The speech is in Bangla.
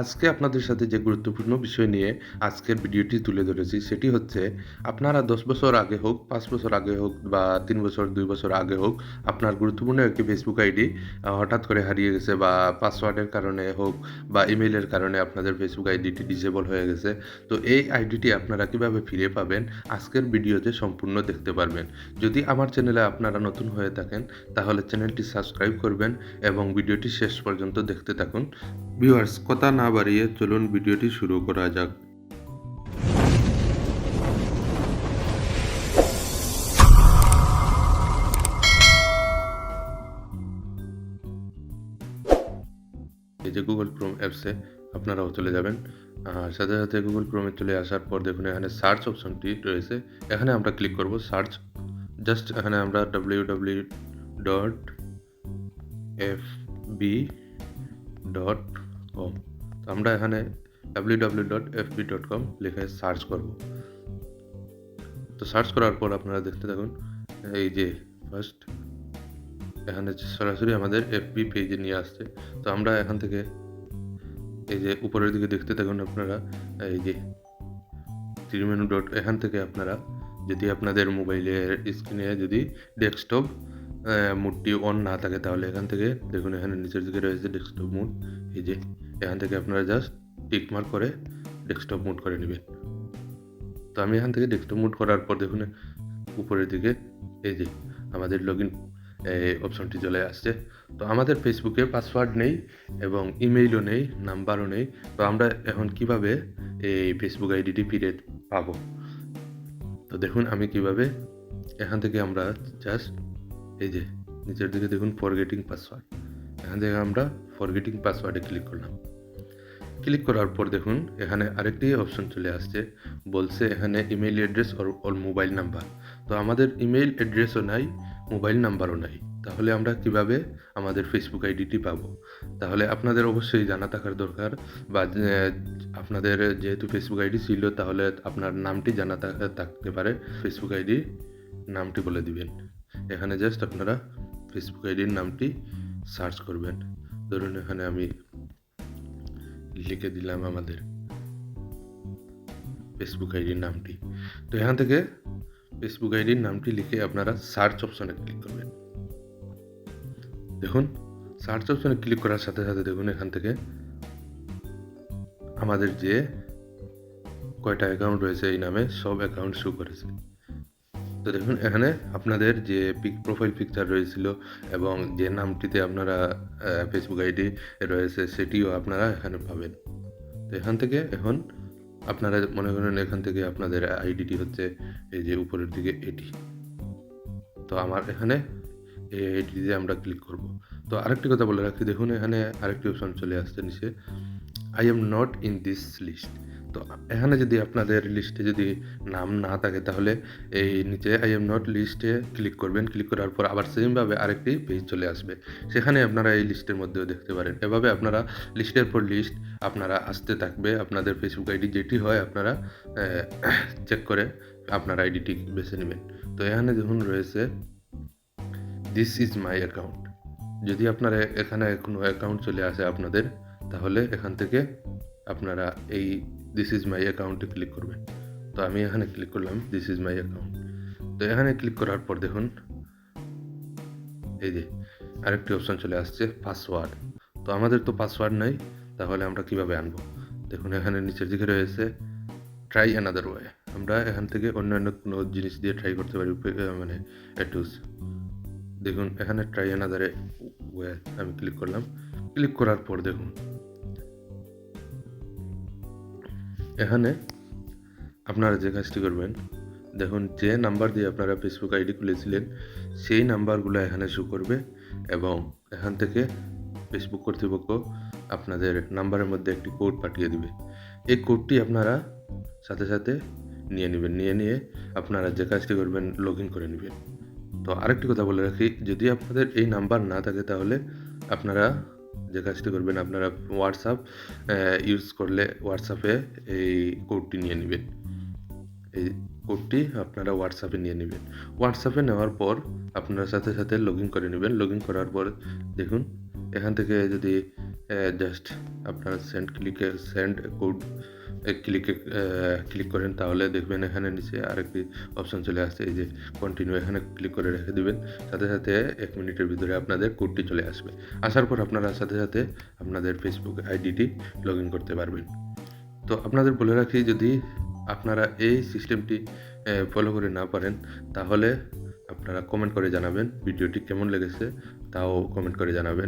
আজকে আপনাদের সাথে যে গুরুত্বপূর্ণ বিষয় নিয়ে আজকের ভিডিওটি তুলে ধরেছি সেটি হচ্ছে আপনারা ১০ বছর আগে হোক, ৫ বছর আগে হোক বা ৩ বছর, ২ বছর আগে হোক, আপনার গুরুত্বপূর্ণ একটি ফেসবুক আইডি হঠাৎ করে হারিয়ে গেছে বা পাসওয়ার্ডের কারণে হোক বা ইমেইলের কারণে আপনাদের ফেসবুক আইডিটি ডিসেবল হয়ে গেছে। তো এই আইডিটি আপনারা কিভাবে ফিরে পাবেন আজকের ভিডিওতে সম্পূর্ণ দেখতে পারবেন। যদি আমার চ্যানেলে আপনারা নতুন হয়ে থাকেন তাহলে চ্যানেলটি সাবস্ক্রাইব করবেন এবং ভিডিওটি শেষ পর্যন্ত দেখতে থাকুন। ভিউয়ার্স, কথা না বাড়িয়ে চলুন ভিডিওটি শুরু করা যাক। এই যে গুগল ক্রোম অ্যাপসে আপনারাও চলে যাবেন। সাথে সাথে গুগল ক্রোমে চলে আসার পর দেখুন এখানে সার্চ অপশনটি রয়েছে। এখানে আমরা ক্লিক করব সার্চ। জাস্ট এখানে আমরা www.fb.com, তো আমরা এখানে www.fb.com লিখে সার্চ করব। তো সার্চ করার পর আপনারা দেখতে থাকুন। এই যে ফার্স্ট এখানে সরাসরি আমাদের এফবি পেজে নিয়ে আসছে। তো আমরা এখান থেকে এই যে উপরের দিকে দেখতে থাকুন আপনারা, এই যে থ্রি মেনু ডট, এখান থেকে আপনারা যদি আপনাদের মোবাইলের স্ক্রিনে যদি ডেস্কটপ মোডটি অন না থাকে তাহলে এখান থেকে দেখুন এখানে নিচের দিকে রয়েছে ডেস্কটপ মোড। এই যে এখান থেকে আপনারা জাস্ট টিক মার্ক করে ডেস্কটপ মোড করে নেবেন। তো আমি এখান থেকে ডেস্কটপ মোড করার পর দেখুন উপরের দিকে এই যে আমাদের লগইন অপশনটি চলে আসছে। তো আমাদের ফেসবুকে পাসওয়ার্ড নেই এবং ইমেইলও নেই, নাম্বারও নেই। তো আমরা এখন কিভাবে এই ফেসবুক আইডিটি ফিরে পাবো? তো দেখুন আমি কিভাবে এখান থেকে আমরা জাস্ট এই যে নিচের দিকে দেখুন ফরগেটিং পাসওয়ার্ড, এখান থেকে আমরা ফরগেটিং পাসওয়ার্ডে ক্লিক করলাম। ক্লিক করার পর দেখুন এখানে আরেকটি অপশন চলে আসছে, বলছে এখানে email address or mobile number. তো আমাদের ইমেইল অ্যাড্রেসও নাই, মোবাইল নাম্বারও নাই। তাহলে আমরা কিভাবে আমাদের ফেসবুক আইডিটি পাবো? তাহলে আপনাদের অবশ্যই জানা থাকার দরকার, বা আপনাদের যেহেতু ফেসবুক আইডি ছিল তাহলে আপনার নামটি জানা থাকতে পারে। ফেসবুক আইডি নামটি বলে দিবেন। এখানে জাস্ট আপনারা ফেসবুক আইডির নামটি সার্চ করবেন। ধরুন এখানে আমি লিখে দিলাম আমাদের ফেসবুক আইডির নামটি। তো এখান থেকে ফেসবুক আইডির নামটি লিখে আপনারা সার্চ অপশনে ক্লিক করবেন। দেখুন সার্চ অপশনে ক্লিক করার সাথে সাথে দেখুন এখান থেকে আমাদের যে কয়টা অ্যাকাউন্ট রয়েছে এই নামে সব অ্যাকাউন্ট শো করেছে। তো দেখুন এখানে আপনাদের যে প্রোফাইল পিকচার রয়েছিল এবং যে নামটিতে আপনারা ফেসবুক আইডি রয়েছে সেটিও আপনারা এখানে পাবেন। তো এখান থেকে এখন আপনারা মনে করেন এখান থেকে আপনাদের আইডিটি হচ্ছে এই যে উপরের দিকে এটি। তো আমার এখানে এই আইডিতে আমরা ক্লিক করব। তো আরেকটি কথা বলে রাখি, দেখুন এখানে আরেকটি অপশন চলে আসছে নিচে, I am not in this list. তো এখানে যদি আপনাদের লিস্টে যদি নাম না থাকে তাহলে এই নিচে আই এম নট লিস্টে ক্লিক করবেন। ক্লিক করার পর আবার সেমভাবে আরেকটি পেজ চলে আসবে, সেখানে আপনারা এই লিস্টের মধ্যেও দেখতে পারেন। এভাবে আপনারা লিস্টের পর লিস্ট আপনারা আসতে থাকবে, আপনাদের ফেসবুক আইডি যেটি হয় আপনারা চেক করে আপনার আইডিটি বেছে নেবেন। তো এখানে দেখুন রয়েছে দিস ইজ মাই অ্যাকাউন্ট। যদি আপনারা এখানে কোনো অ্যাকাউন্ট চলে আসে আপনাদের, তাহলে এখান থেকে আপনারা এই দিস ইজ মাই অ্যাকাউন্টে ক্লিক করবেন। তো আমি এখানে ক্লিক করলাম দিস ইজ মাই অ্যাকাউন্ট। তো এখানে ক্লিক করার পর দেখুন এই যে আরেকটি অপশন চলে আসছে পাসওয়ার্ড। তো আমাদের তো পাসওয়ার্ড নাই, তাহলে আমরা কিভাবে আনবো? দেখুন এখানে নিচের দিকে রয়েছে ট্রাই অ্যানাদার ওয়ে। আমরা এখান থেকে অন্যান্য কোনো জিনিস দিয়ে ট্রাই করতে পারি, মানে টুলস। দেখুন এখানে ট্রাই অ্যানাদার ওয়ে আমি ক্লিক করলাম। ক্লিক করার পর দেখুন এখানে আপনারা যে কাজটি করবেন, দেখুন যে নাম্বার দিয়ে আপনারা ফেসবুক আইডি খুলেছিলেন সেই নাম্বারগুলো এখানে শো করবে এবং এখান থেকে ফেসবুক কর্তৃপক্ষ আপনাদের নাম্বারের মধ্যে একটি কোড পাঠিয়ে দিবে। এই কোডটি আপনারা সাথে সাথে নিয়ে আপনারা যে কাজটি করবেন লগ ইন করে নেবেন। তো আরেকটি কথা বলে রাখি, যদি আপনাদের এই নাম্বার না থাকে তাহলে আপনারা যে কাজটি করবেন, আপনারা হোয়াটসঅ্যাপ ইউজ করলে হোয়াটসঅ্যাপে এই কোডটি নিয়ে নেবেন। এই কোডটি আপনারা হোয়াটসঅ্যাপে নিয়ে নেবেন। হোয়াটসঅ্যাপে নেওয়ার পর আপনারা সাথে লগইন করে নেবেন। লগইন করার পর দেখুন এখান থেকে যদি জাস্ট আপনারা সেন্ড কোড ক্লিক করেন তাহলে দেখবেন এখানে নিচে আরেকটি অপশন চলে আসছে, এই যে কন্টিনিউ, এখানে ক্লিক করে রেখে দিবেন। সাথে ১ মিনিটের ভিতরে আপনাদের কোডটি চলে আসবে। আসার পর আপনারা সাথে আপনাদের ফেসবুক আইডিটি লগইন করতে পারবেন। তো আপনাদের বলে রাখি, যদি আপনারা এই সিস্টেমটি ফলো করে না পারেন তাহলে আপনারা কমেন্ট করে জানাবেন। ভিডিওটি কেমন লেগেছে তাও কমেন্ট করে জানাবেন।